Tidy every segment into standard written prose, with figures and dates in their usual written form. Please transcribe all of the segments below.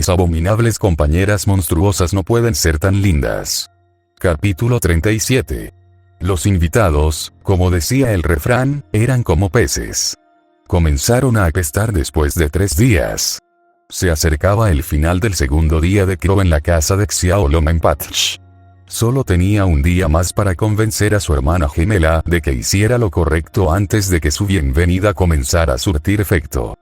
mis abominables compañeras monstruosas no pueden ser tan lindas. Capítulo 37. Los invitados, como decía el refrán, eran como peces. Comenzaron a apestar después de 3 días. Se acercaba el final del segundo día de Crow en la casa de Xiaolomenpatch. Solo tenía un día más para convencer a su hermana gemela de que hiciera lo correcto antes de que su bienvenida comenzara a surtir efecto.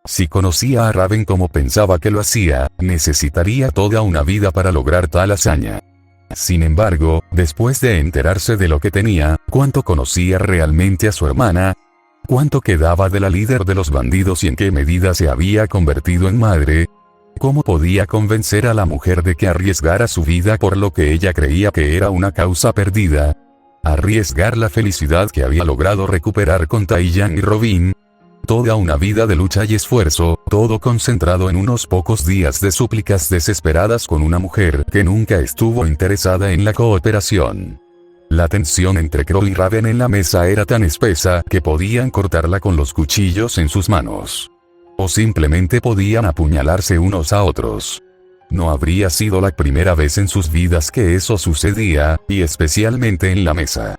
Si conocía a Raven como pensaba que lo hacía, necesitaría toda una vida para lograr tal hazaña. Sin embargo, después de enterarse de lo que tenía, cuánto conocía realmente a su hermana, cuánto quedaba de la líder de los bandidos y en qué medida se había convertido en madre, ¿cómo podía convencer a la mujer de que arriesgara su vida por lo que ella creía que era una causa perdida? Arriesgar la felicidad que había logrado recuperar con Taiyang y Robin. Toda una vida de lucha y esfuerzo, todo concentrado en unos pocos días de súplicas desesperadas con una mujer que nunca estuvo interesada en la cooperación. La tensión entre Crow y Raven en la mesa era tan espesa que podían cortarla con los cuchillos en sus manos. O simplemente podían apuñalarse unos a otros. No habría sido la primera vez en sus vidas que eso sucedía, y especialmente en la mesa.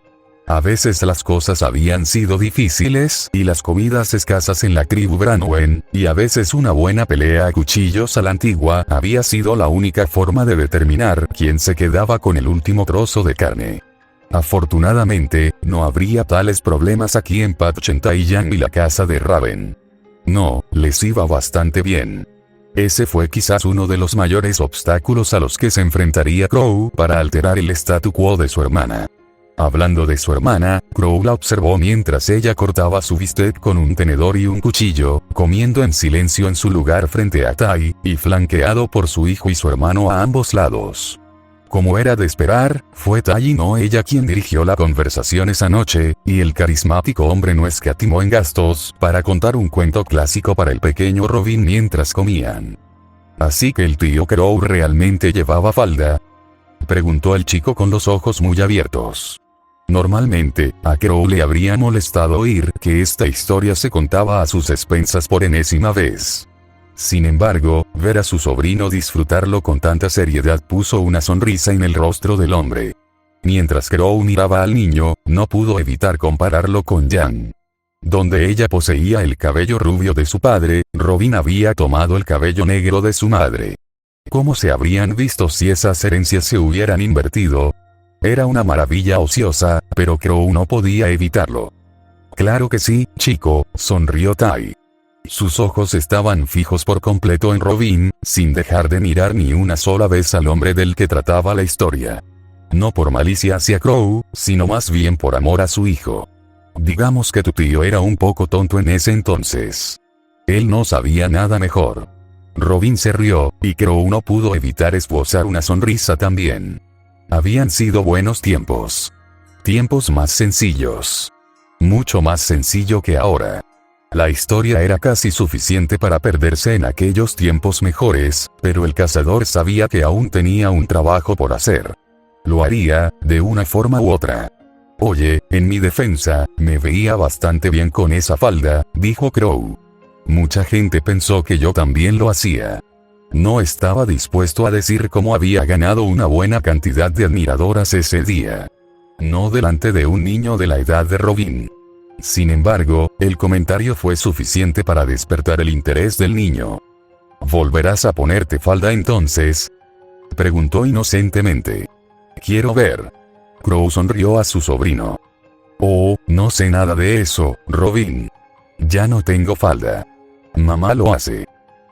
A veces las cosas habían sido difíciles y las comidas escasas en la tribu Branwen, y a veces una buena pelea a cuchillos a la antigua había sido la única forma de determinar quién se quedaba con el último trozo de carne. Afortunadamente, no habría tales problemas aquí en Patchen Taiyang y la casa de Raven. No, les iba bastante bien. Ese fue quizás uno de los mayores obstáculos a los que se enfrentaría Crow para alterar el statu quo de su hermana. Hablando de su hermana, Crow la observó mientras ella cortaba su bistec con un tenedor y un cuchillo, comiendo en silencio en su lugar frente a Tai, y flanqueado por su hijo y su hermano a ambos lados. Como era de esperar, fue Tai y no ella quien dirigió la conversación esa noche, y el carismático hombre no escatimó en gastos para contar un cuento clásico para el pequeño Robin mientras comían. ¿Así que el tío Crow realmente llevaba falda?, preguntó el chico con los ojos muy abiertos. Normalmente, a Crow le habría molestado oír que esta historia se contaba a sus expensas por enésima vez. Sin embargo, ver a su sobrino disfrutarlo con tanta seriedad puso una sonrisa en el rostro del hombre. Mientras Crow miraba al niño, no pudo evitar compararlo con Yang. Donde ella poseía el cabello rubio de su padre, Robin había tomado el cabello negro de su madre. ¿Cómo se habrían visto si esas herencias se hubieran invertido? Era una maravilla ociosa, pero Crow no podía evitarlo. Claro que sí, chico, sonrió Tai. Sus ojos estaban fijos por completo en Robin, sin dejar de mirar ni una sola vez al hombre del que trataba la historia. No por malicia hacia Crow, sino más bien por amor a su hijo. Digamos que tu tío era un poco tonto en ese entonces. Él no sabía nada mejor. Robin se rió, y Crow no pudo evitar esbozar una sonrisa también. Habían sido buenos tiempos. Tiempos más sencillos. Mucho más sencillo que ahora. La historia era casi suficiente para perderse en aquellos tiempos mejores, pero el cazador sabía que aún tenía un trabajo por hacer. Lo haría, de una forma u otra. Oye, en mi defensa, me veía bastante bien con esa falda, dijo Crow. Mucha gente pensó que yo también lo hacía. No estaba dispuesto a decir cómo había ganado una buena cantidad de admiradoras ese día. No delante de un niño de la edad de Robin. Sin embargo, el comentario fue suficiente para despertar el interés del niño. ¿Volverás a ponerte falda entonces?, preguntó inocentemente. Quiero ver. Crow sonrió a su sobrino. Oh, no sé nada de eso, Robin. Ya no tengo falda. Mamá lo hace.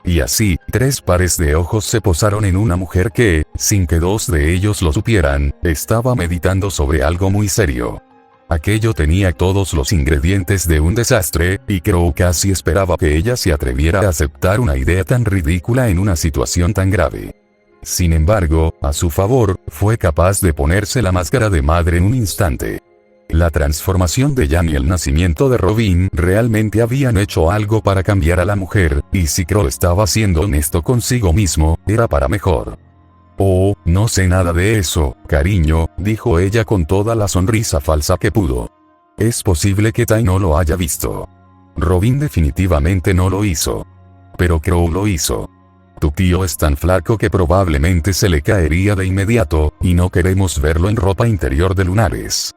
Y así, 3 pares de ojos se posaron en una mujer que, sin que 2 de ellos lo supieran, estaba meditando sobre algo muy serio. Aquello tenía todos los ingredientes de un desastre, y Crow casi esperaba que ella se atreviera a aceptar una idea tan ridícula en una situación tan grave. Sin embargo, a su favor, fue capaz de ponerse la máscara de madre en un instante. La transformación de Yang y el nacimiento de Robin realmente habían hecho algo para cambiar a la mujer, y si Crow estaba siendo honesto consigo mismo, era para mejor. Oh, no sé nada de eso, cariño, dijo ella con toda la sonrisa falsa que pudo. Es posible que Tai no lo haya visto. Robin definitivamente no lo hizo. Pero Crow lo hizo. Tu tío es tan flaco que probablemente se le caería de inmediato, y no queremos verlo en ropa interior de lunares.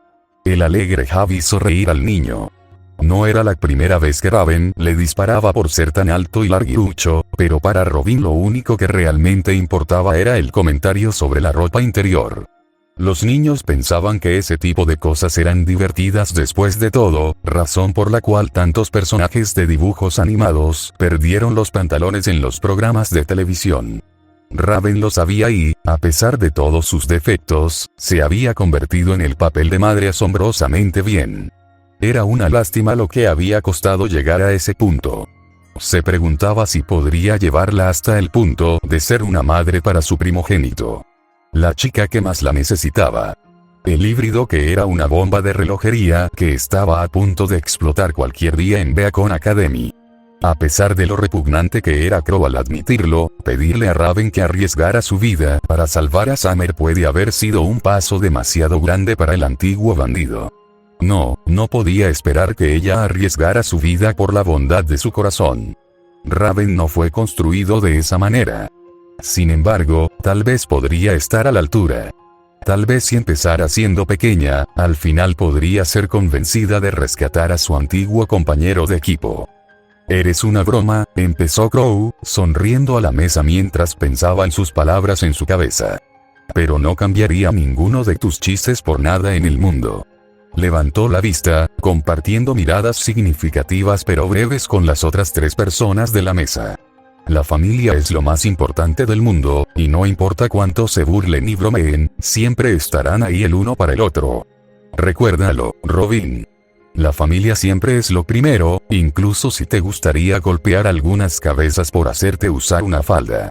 El alegre Javi hizo reír al niño. No era la primera vez que Raven le disparaba por ser tan alto y larguirucho, pero para Robin lo único que realmente importaba era el comentario sobre la ropa interior. Los niños pensaban que ese tipo de cosas eran divertidas después de todo, razón por la cual tantos personajes de dibujos animados perdieron los pantalones en los programas de televisión. Raven lo sabía y, a pesar de todos sus defectos, se había convertido en el papel de madre asombrosamente bien. Era una lástima lo que había costado llegar a ese punto. Se preguntaba si podría llevarla hasta el punto de ser una madre para su primogénito. La chica que más la necesitaba. El híbrido que era una bomba de relojería que estaba a punto de explotar cualquier día en Beacon Academy. A pesar de lo repugnante que era Crow al admitirlo, pedirle a Raven que arriesgara su vida para salvar a Summer puede haber sido un paso demasiado grande para el antiguo bandido. No podía esperar que ella arriesgara su vida por la bondad de su corazón. Raven no fue construido de esa manera. Sin embargo, tal vez podría estar a la altura. Tal vez si empezara siendo pequeña, al final podría ser convencida de rescatar a su antiguo compañero de equipo. «Eres una broma», empezó Crow, sonriendo a la mesa mientras pensaba en sus palabras en su cabeza. «Pero no cambiaría ninguno de tus chistes por nada en el mundo». Levantó la vista, compartiendo miradas significativas pero breves con las otras tres personas de la mesa. La familia es lo más importante del mundo, y no importa cuánto se burlen y bromeen, siempre estarán ahí el uno para el otro. Recuérdalo, Robin. La familia siempre es lo primero, incluso si te gustaría golpear algunas cabezas por hacerte usar una falda.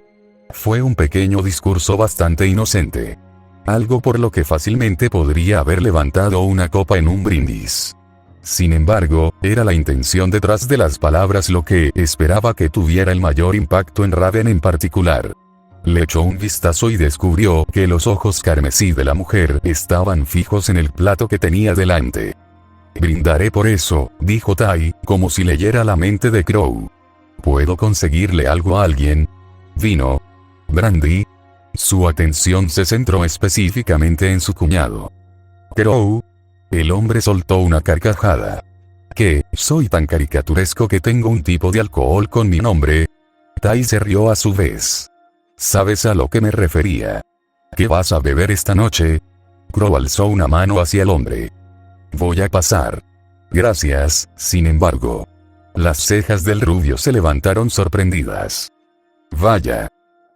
Fue un pequeño discurso bastante inocente. Algo por lo que fácilmente podría haber levantado una copa en un brindis. Sin embargo, era la intención detrás de las palabras lo que esperaba que tuviera el mayor impacto en Raven en particular. Le echó un vistazo y descubrió que los ojos carmesí de la mujer estaban fijos en el plato que tenía delante. «Brindaré por eso», dijo Tai, como si leyera la mente de Crow. «¿Puedo conseguirle algo a alguien? ¿Vino? ¿Brandy?» Su atención se centró específicamente en su cuñado. «Crow». El hombre soltó una carcajada. «¿Qué? ¿Soy tan caricaturesco que tengo un tipo de alcohol con mi nombre?» Tai se rió a su vez. «¿Sabes a lo que me refería? ¿Qué vas a beber esta noche?» Crow alzó una mano hacia el hombre. «Voy a pasar». «Gracias», sin embargo. Las cejas del rubio se levantaron sorprendidas. «Vaya.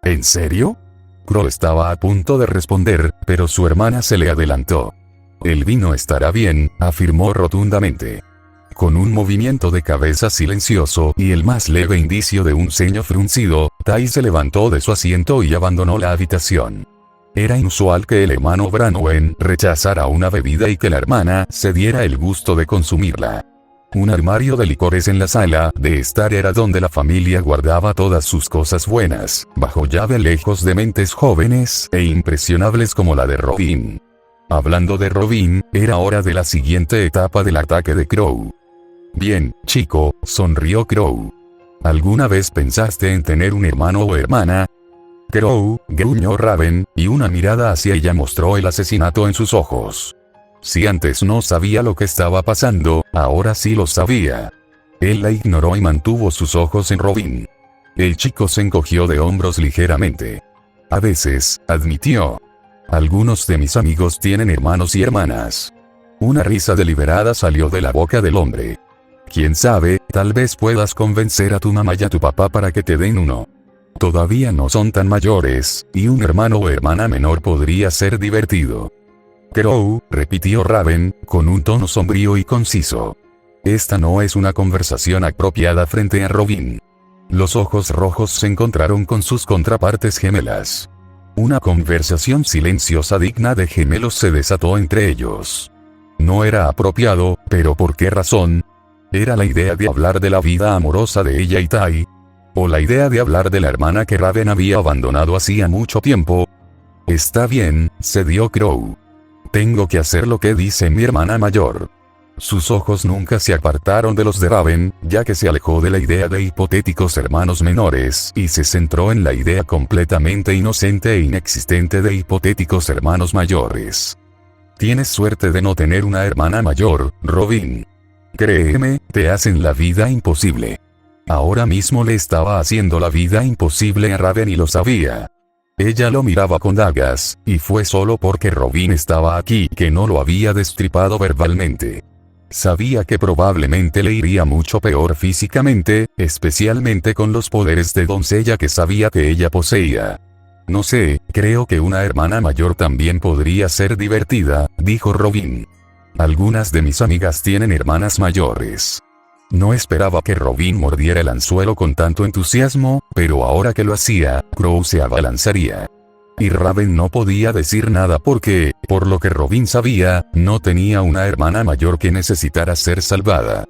¿En serio?» Crow estaba a punto de responder, pero su hermana se le adelantó. «El vino estará bien», afirmó rotundamente. Con un movimiento de cabeza silencioso y el más leve indicio de un ceño fruncido, Tai se levantó de su asiento y abandonó la habitación. Era inusual que el hermano Branwen rechazara una bebida y que la hermana se diera el gusto de consumirla. Un armario de licores en la sala de estar era donde la familia guardaba todas sus cosas buenas, bajo llave lejos de mentes jóvenes e impresionables como la de Robin. Hablando de Robin, era hora de la siguiente etapa del ataque de Crow. «Bien, chico», sonrió Crow. «¿Alguna vez pensaste en tener un hermano o hermana?» «Crow», gruñó Raven, y una mirada hacia ella mostró el asesinato en sus ojos. Si antes no sabía lo que estaba pasando, ahora sí lo sabía. Él la ignoró y mantuvo sus ojos en Robin. El chico se encogió de hombros ligeramente. «A veces», admitió. «Algunos de mis amigos tienen hermanos y hermanas». Una risa deliberada salió de la boca del hombre. «Quién sabe, tal vez puedas convencer a tu mamá y a tu papá para que te den uno. Todavía no son tan mayores, y un hermano o hermana menor podría ser divertido». «Crow», repitió Raven, con un tono sombrío y conciso. «Esta no es una conversación apropiada frente a Robin». Los ojos rojos se encontraron con sus contrapartes gemelas. Una conversación silenciosa digna de gemelos se desató entre ellos. No era apropiado, pero ¿por qué razón? ¿Era la idea de hablar de la vida amorosa de ella y Tai? ¿O la idea de hablar de la hermana que Raven había abandonado hacía mucho tiempo? «Está bien», cedió Crow. «Tengo que hacer lo que dice mi hermana mayor». Sus ojos nunca se apartaron de los de Raven, ya que se alejó de la idea de hipotéticos hermanos menores y se centró en la idea completamente inocente e inexistente de hipotéticos hermanos mayores. Tienes suerte de no tener una hermana mayor, Robin. Créeme, te hacen la vida imposible. Ahora mismo le estaba haciendo la vida imposible a Raven y lo sabía. Ella lo miraba con dagas, y fue solo porque Robin estaba aquí que no lo había destripado verbalmente. Sabía que probablemente le iría mucho peor físicamente, especialmente con los poderes de doncella que sabía que ella poseía. No sé, creo que una hermana mayor también podría ser divertida, dijo Robin. Algunas de mis amigas tienen hermanas mayores. No esperaba que Robin mordiera el anzuelo con tanto entusiasmo, pero ahora que lo hacía, Crow se abalanzaría. Y Raven no podía decir nada porque, por lo que Robin sabía, no tenía una hermana mayor que necesitara ser salvada.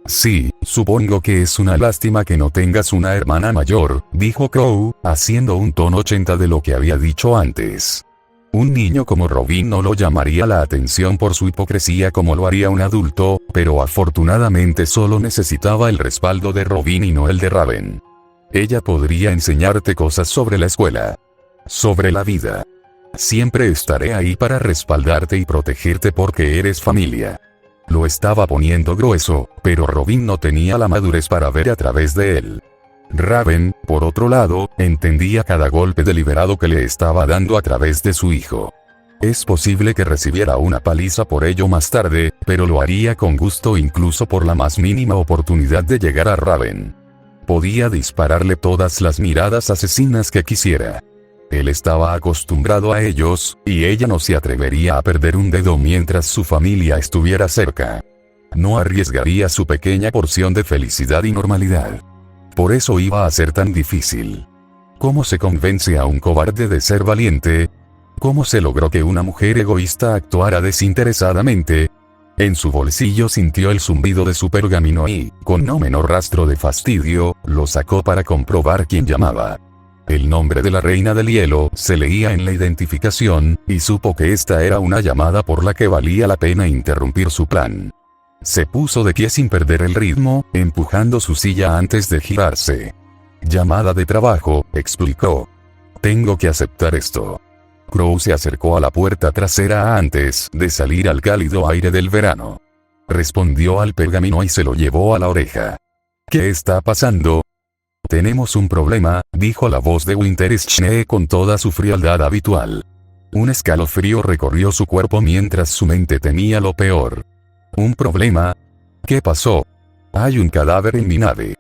Sí, supongo que es una lástima que no tengas una hermana mayor, dijo Crow, haciendo un tono 80 de lo que había dicho antes. Un niño como Robin no lo llamaría la atención por su hipocresía como lo haría un adulto, pero afortunadamente solo necesitaba el respaldo de Robin y no el de Raven. Ella podría enseñarte cosas sobre la escuela. Sobre la vida. Siempre estaré ahí para respaldarte y protegerte porque eres familia. Lo estaba poniendo grueso, pero Robin no tenía la madurez para ver a través de él. Raven, por otro lado, entendía cada golpe deliberado que le estaba dando a través de su hijo. Es posible que recibiera una paliza por ello más tarde, pero lo haría con gusto incluso por la más mínima oportunidad de llegar a Raven. Podía dispararle todas las miradas asesinas que quisiera. Él estaba acostumbrado a ellos, y ella no se atrevería a perder un dedo mientras su familia estuviera cerca. No arriesgaría su pequeña porción de felicidad y normalidad. Por eso iba a ser tan difícil. ¿Cómo se convence a un cobarde de ser valiente? ¿Cómo se logró que una mujer egoísta actuara desinteresadamente? En su bolsillo sintió el zumbido de su pergamino y, con no menor rastro de fastidio, lo sacó para comprobar quién llamaba. El nombre de la reina del hielo se leía en la identificación, y supo que esta era una llamada por la que valía la pena interrumpir su plan. Se puso de pie sin perder el ritmo, empujando su silla antes de girarse. Llamada de trabajo, explicó. Tengo que aceptar esto. Crow se acercó a la puerta trasera antes de salir al cálido aire del verano. Respondió al pergamino y se lo llevó a la oreja. ¿Qué está pasando? Tenemos un problema, dijo la voz de Winter Schnee con toda su frialdad habitual. Un escalofrío recorrió su cuerpo mientras su mente temía lo peor. ¿Un problema? ¿Qué pasó? Hay un cadáver en mi nave.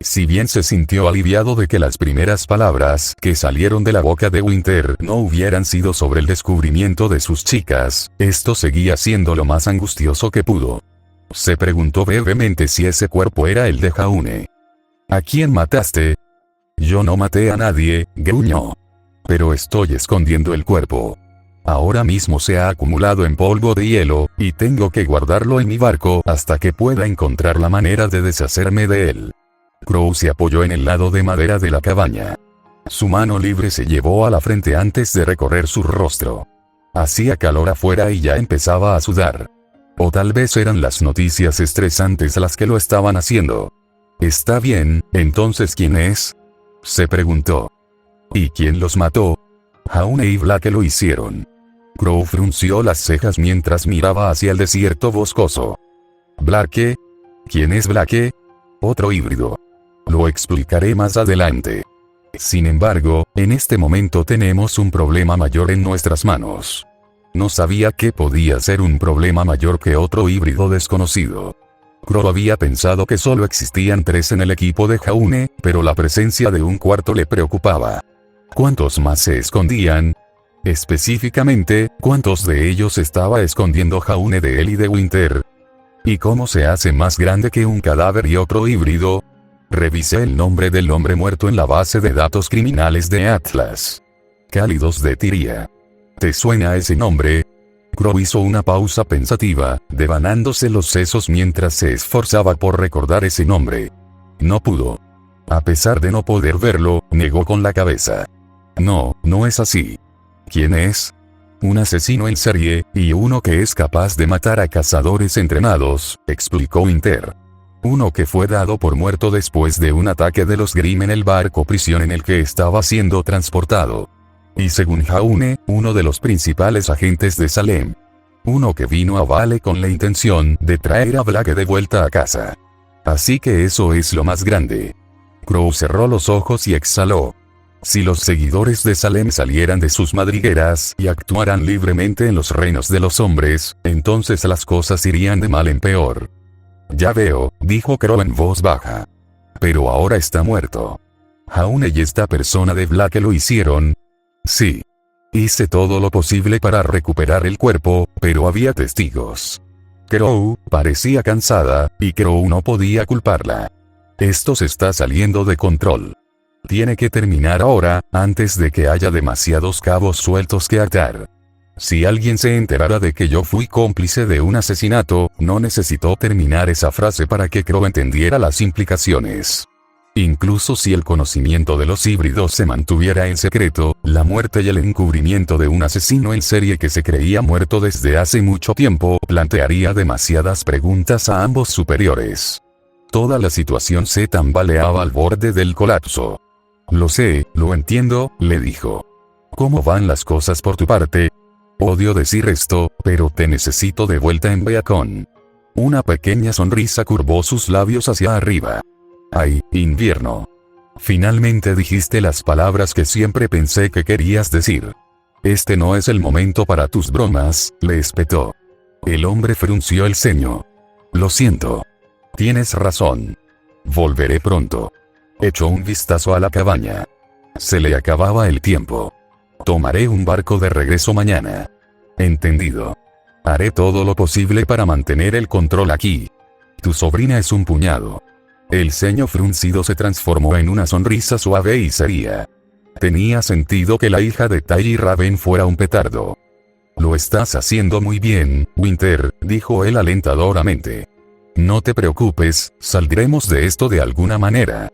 Si bien se sintió aliviado de que las primeras palabras que salieron de la boca de Winter no hubieran sido sobre el descubrimiento de sus chicas, esto seguía siendo lo más angustioso que pudo. Se preguntó brevemente si ese cuerpo era el de Jaune. ¿A quién mataste? Yo no maté a nadie, gruñó. Pero estoy escondiendo el cuerpo. Ahora mismo se ha acumulado en polvo de hielo, y tengo que guardarlo en mi barco hasta que pueda encontrar la manera de deshacerme de él. Crow se apoyó en el lado de madera de la cabaña. Su mano libre se llevó a la frente antes de recorrer su rostro. Hacía calor afuera y ya empezaba a sudar. O tal vez eran las noticias estresantes las que lo estaban haciendo. Está bien, entonces ¿quién es? Se preguntó. ¿Y quién los mató? Jaune y Blake lo hicieron. Crow frunció las cejas mientras miraba hacia el desierto boscoso. ¿Blake? ¿Quién es Blake? Otro híbrido. Lo explicaré más adelante. Sin embargo, en este momento tenemos un problema mayor en nuestras manos. No sabía que podía ser un problema mayor que otro híbrido desconocido. Crow había pensado que solo existían 3 en el equipo de Jaune, pero la presencia de un cuarto le preocupaba. ¿Cuántos más se escondían? Específicamente, ¿cuántos de ellos estaba escondiendo Jaune de él y de Winter? ¿Y cómo se hace más grande que un cadáver y otro híbrido? Revisé el nombre del hombre muerto en la base de datos criminales de Atlas. Cálidos de Tiria. ¿Te suena ese nombre? Crow hizo una pausa pensativa, devanándose los sesos mientras se esforzaba por recordar ese nombre. No pudo. A pesar de no poder verlo, negó con la cabeza. No, no es así. ¿Quién es? un asesino en serie, y uno que es capaz de matar a cazadores entrenados, explicó Winter. Uno que fue dado por muerto después de un ataque de los Grimm en el barco prisión en el que estaba siendo transportado. Y según Jaune, uno de los principales agentes de Salem. Uno que vino a Vale con la intención de traer a Blake de vuelta a casa. Así que eso es lo más grande. Crow cerró los ojos y exhaló. Si los seguidores de Salem salieran de sus madrigueras y actuaran libremente en los reinos de los hombres, entonces las cosas irían de mal en peor. Ya veo, dijo Crow en voz baja. Pero ahora está muerto. Jaune y esta persona de Blake lo hicieron. Sí. Hice todo lo posible para recuperar el cuerpo, pero había testigos. Crow parecía cansada, y Crow no podía culparla. Esto se está saliendo de control. Tiene que terminar ahora, antes de que haya demasiados cabos sueltos que atar. Si alguien se enterara de que yo fui cómplice de un asesinato, no necesitó terminar esa frase para que Crow entendiera las implicaciones. Incluso si el conocimiento de los híbridos se mantuviera en secreto, la muerte y el encubrimiento de un asesino en serie que se creía muerto desde hace mucho tiempo plantearía demasiadas preguntas a ambos superiores. Toda la situación se tambaleaba al borde del colapso. Lo sé, lo entiendo, le dijo. ¿Cómo van las cosas por tu parte? Odio decir esto, pero te necesito de vuelta en Beacon. Una pequeña sonrisa curvó sus labios hacia arriba. Ay, invierno. Finalmente dijiste las palabras que siempre pensé que querías decir. Este no es el momento para tus bromas, le espetó. El hombre frunció el ceño. Lo siento. Tienes razón. Volveré pronto. Echó un vistazo a la cabaña. Se le acababa el tiempo. Tomaré un barco de regreso mañana. Entendido. Haré todo lo posible para mantener el control aquí. Tu sobrina es un puñado. El ceño fruncido se transformó en una sonrisa suave y seria. Tenía sentido que la hija de Ty Raven fuera un petardo. Lo estás haciendo muy bien, Winter, dijo él alentadoramente. No te preocupes, saldremos de esto de alguna manera.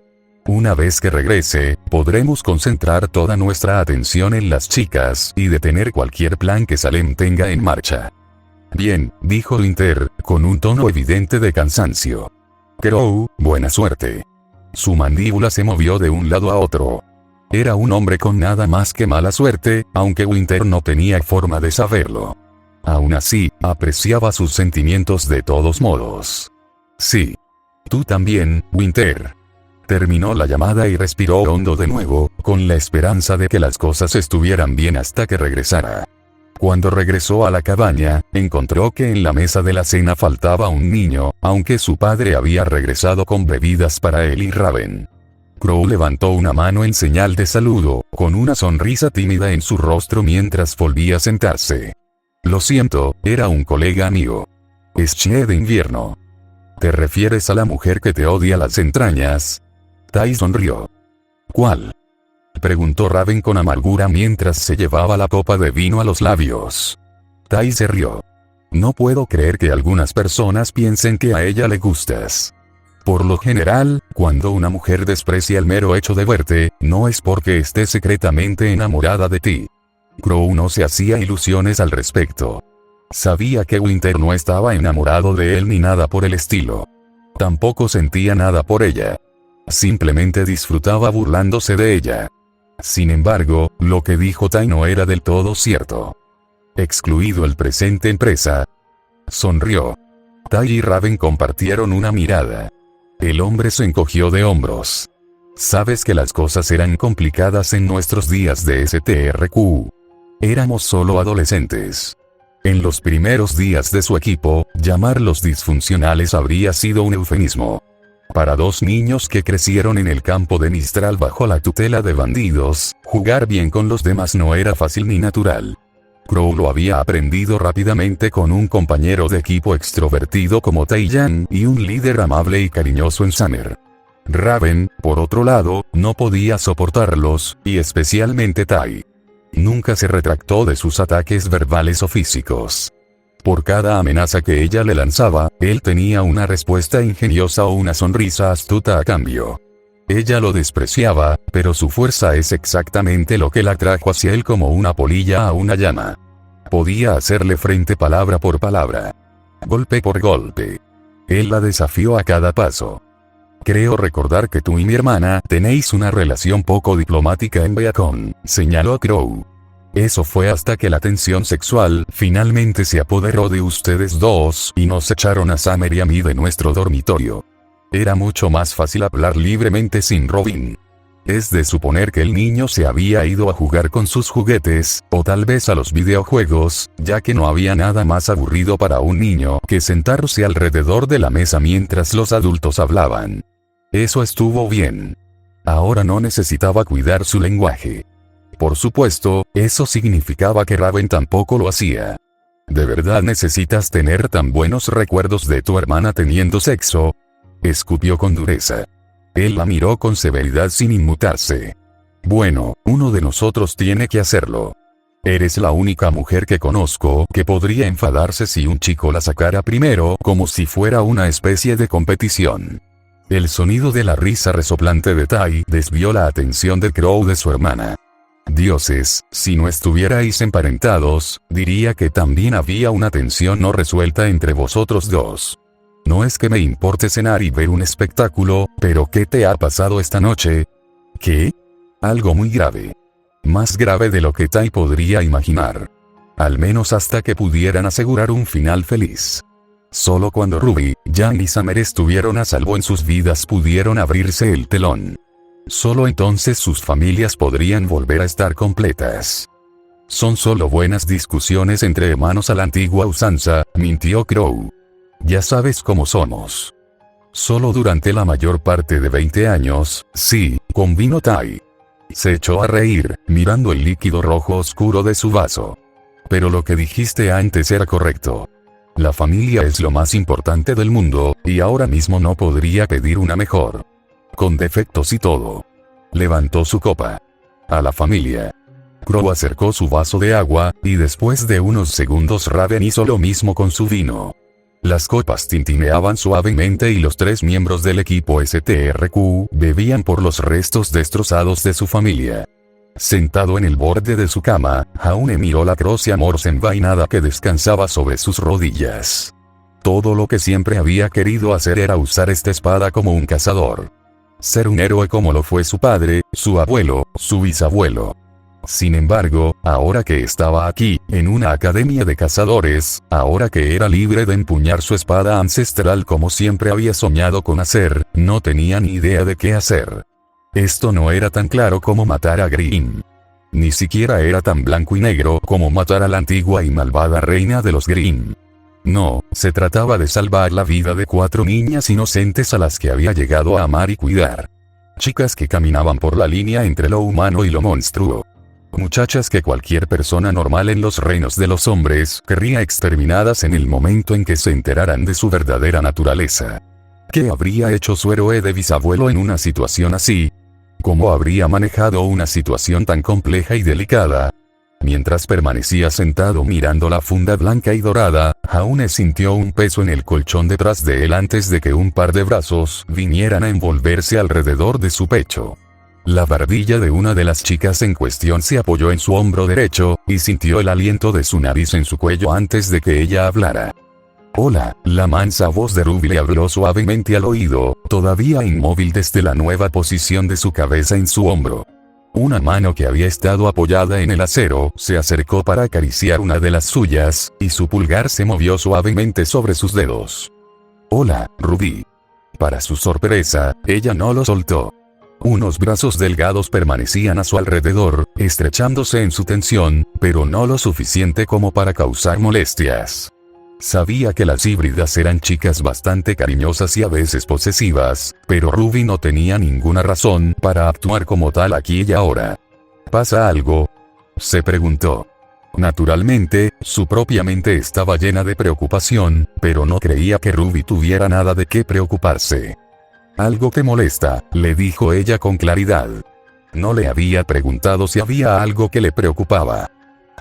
Una vez que regrese, podremos concentrar toda nuestra atención en las chicas y detener cualquier plan que Salem tenga en marcha. Bien, dijo Winter, con un tono evidente de cansancio. Crow, buena suerte. Su mandíbula se movió de un lado a otro. Era un hombre con nada más que mala suerte, aunque Winter no tenía forma de saberlo. Aún así, apreciaba sus sentimientos de todos modos. Sí. Tú también, Winter. Terminó la llamada y respiró hondo de nuevo, con la esperanza de que las cosas estuvieran bien hasta que regresara. Cuando regresó a la cabaña, encontró que en la mesa de la cena faltaba un niño, aunque su padre había regresado con bebidas para él y Raven. Crow levantó una mano en señal de saludo, con una sonrisa tímida en su rostro mientras volvía a sentarse. Lo siento, era un colega amigo. Es Che de invierno. ¿Te refieres a la mujer que te odia las entrañas? Ty sonrió. ¿Cuál? Preguntó Raven con amargura mientras se llevaba la copa de vino a los labios. Ty se rió. No puedo creer que algunas personas piensen que a ella le gustas. Por lo general, cuando una mujer desprecia el mero hecho de verte, no es porque esté secretamente enamorada de ti. Crow no se hacía ilusiones al respecto. Sabía que Winter no estaba enamorado de él ni nada por el estilo. Tampoco sentía nada por ella. Simplemente disfrutaba burlándose de ella. Sin embargo, lo que dijo Ty no era del todo cierto. Excluido el presente empresa. Sonrió. Ty y Raven compartieron una mirada. El hombre se encogió de hombros. Sabes que las cosas eran complicadas en nuestros días de STRQ. Éramos solo adolescentes. En los primeros días de su equipo, llamarlos disfuncionales habría sido un eufemismo. Para dos niños que crecieron en el campo de Mistral bajo la tutela de bandidos, jugar bien con los demás no era fácil ni natural. Crow lo había aprendido rápidamente con un compañero de equipo extrovertido como Tae-Yan y un líder amable y cariñoso en Summer. Raven, por otro lado, no podía soportarlos, y especialmente Ty. Nunca se retractó de sus ataques verbales o físicos. Por cada amenaza que ella le lanzaba, él tenía una respuesta ingeniosa o una sonrisa astuta a cambio. Ella lo despreciaba, pero su fuerza es exactamente lo que la atrajo hacia él como una polilla a una llama. Podía hacerle frente palabra por palabra, golpe por golpe. Él la desafió a cada paso. Creo recordar que tú y mi hermana tenéis una relación poco diplomática en Beacon, señaló Crow. Eso fue hasta que la tensión sexual finalmente se apoderó de ustedes dos y nos echaron a Summer y a mí de nuestro dormitorio. Era mucho más fácil hablar libremente sin Robin. Es de suponer que el niño se había ido a jugar con sus juguetes, o tal vez a los videojuegos, ya que no había nada más aburrido para un niño que sentarse alrededor de la mesa mientras los adultos hablaban. Eso estuvo bien. Ahora no necesitaba cuidar su lenguaje. Por supuesto, eso significaba que Raven tampoco lo hacía. ¿De verdad necesitas tener tan buenos recuerdos de tu hermana teniendo sexo? Escupió con dureza. Él la miró con severidad sin inmutarse. Bueno, uno de nosotros tiene que hacerlo. Eres la única mujer que conozco que podría enfadarse si un chico la sacara primero, como si fuera una especie de competición. El sonido de la risa resoplante de Tai desvió la atención de Crow de su hermana. Dioses, si no estuvierais emparentados, diría que también había una tensión no resuelta entre vosotros dos. No es que me importe cenar y ver un espectáculo, pero ¿qué te ha pasado esta noche? ¿Qué? Algo muy grave. Más grave de lo que Tai podría imaginar. Al menos hasta que pudieran asegurar un final feliz. Solo cuando Ruby, Jan y Summer estuvieron a salvo en sus vidas pudieron abrirse el telón. Solo entonces sus familias podrían volver a estar completas. Son solo buenas discusiones entre hermanos a la antigua usanza, mintió Crow. Ya sabes cómo somos. Solo durante la mayor parte de 20 años, sí, convino Tai. Se echó a reír, mirando el líquido rojo oscuro de su vaso. Pero lo que dijiste antes era correcto. La familia es lo más importante del mundo, y ahora mismo no podría pedir una mejor. Con defectos y todo. Levantó su copa. A la familia. Crow acercó su vaso de agua, y después de unos segundos Raven hizo lo mismo con su vino. Las copas tintineaban suavemente y los tres miembros del equipo STRQ bebían por los restos destrozados de su familia. Sentado en el borde de su cama, Jaune miró la cruz y amor envainada que descansaba sobre sus rodillas. Todo lo que siempre había querido hacer era usar esta espada como un cazador. Ser un héroe como lo fue su padre, su abuelo, su bisabuelo. Sin embargo, ahora que estaba aquí, en una academia de cazadores, ahora que era libre de empuñar su espada ancestral como siempre había soñado con hacer, no tenía ni idea de qué hacer. Esto no era tan claro como matar a Grimm. Ni siquiera era tan blanco y negro como matar a la antigua y malvada reina de los Grimm. No, se trataba de salvar la vida de 4 niñas inocentes a las que había llegado a amar y cuidar. Chicas que caminaban por la línea entre lo humano y lo monstruo. Muchachas que cualquier persona normal en los reinos de los hombres querría exterminadas en el momento en que se enteraran de su verdadera naturaleza. ¿Qué habría hecho su héroe de bisabuelo en una situación así? ¿Cómo habría manejado una situación tan compleja y delicada? Mientras permanecía sentado mirando la funda blanca y dorada, Jaune sintió un peso en el colchón detrás de él antes de que un par de brazos vinieran a envolverse alrededor de su pecho. La barbilla de una de las chicas en cuestión se apoyó en su hombro derecho, y sintió el aliento de su nariz en su cuello antes de que ella hablara. Hola, la mansa voz de Ruby le habló suavemente al oído, todavía inmóvil desde la nueva posición de su cabeza en su hombro. Una mano que había estado apoyada en el acero se acercó para acariciar una de las suyas, y su pulgar se movió suavemente sobre sus dedos. Hola, Ruby. Para su sorpresa, ella no lo soltó. Unos brazos delgados permanecían a su alrededor, estrechándose en su tensión, pero no lo suficiente como para causar molestias. Sabía que las híbridas eran chicas bastante cariñosas y a veces posesivas, pero Ruby no tenía ninguna razón para actuar como tal aquí y ahora. ¿Pasa algo?, se preguntó. Naturalmente, su propia mente estaba llena de preocupación, pero no creía que Ruby tuviera nada de qué preocuparse. Algo te molesta, le dijo ella con claridad. No le había preguntado si había algo que le preocupaba.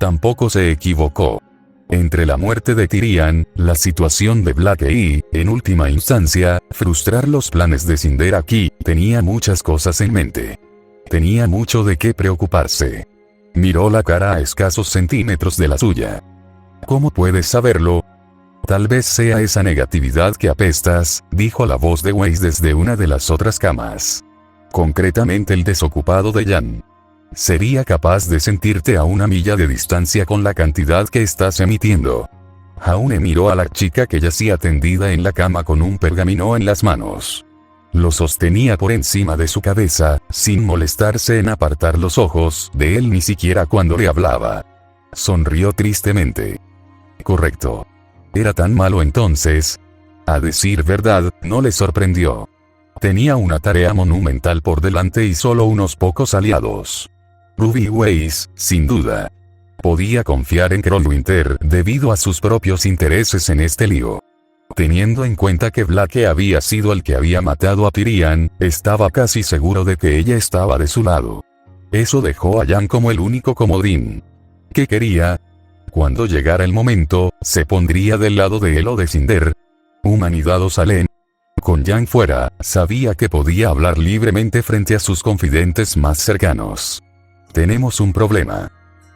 Tampoco se equivocó. Entre la muerte de Tyrian, la situación de Blake y, en última instancia, frustrar los planes de Cinder aquí, tenía muchas cosas en mente. Tenía mucho de qué preocuparse. Miró la cara a escasos centímetros de la suya. ¿Cómo puedes saberlo? Tal vez sea esa negatividad que apestas, dijo la voz de Weiss desde una de las otras camas. Concretamente el desocupado de Jan. Sería capaz de sentirte a una milla de distancia con la cantidad que estás emitiendo. Jaune miró a la chica que yacía tendida en la cama con un pergamino en las manos. Lo sostenía por encima de su cabeza, sin molestarse en apartar los ojos de él ni siquiera cuando le hablaba. Sonrió tristemente. Correcto. ¿Era tan malo entonces? A decir verdad, no le sorprendió. Tenía una tarea monumental por delante y solo unos pocos aliados. Ruby Weiss, sin duda. Podía confiar en Krollwinter debido a sus propios intereses en este lío. Teniendo en cuenta que Blake había sido el que había matado a Tyrion, estaba casi seguro de que ella estaba de su lado. Eso dejó a Jan como el único comodín. ¿Qué quería? Cuando llegara el momento, se pondría del lado de él o de Cinder. Humanidad o Salem. Con Jan fuera, sabía que podía hablar libremente frente a sus confidentes más cercanos. Tenemos un problema.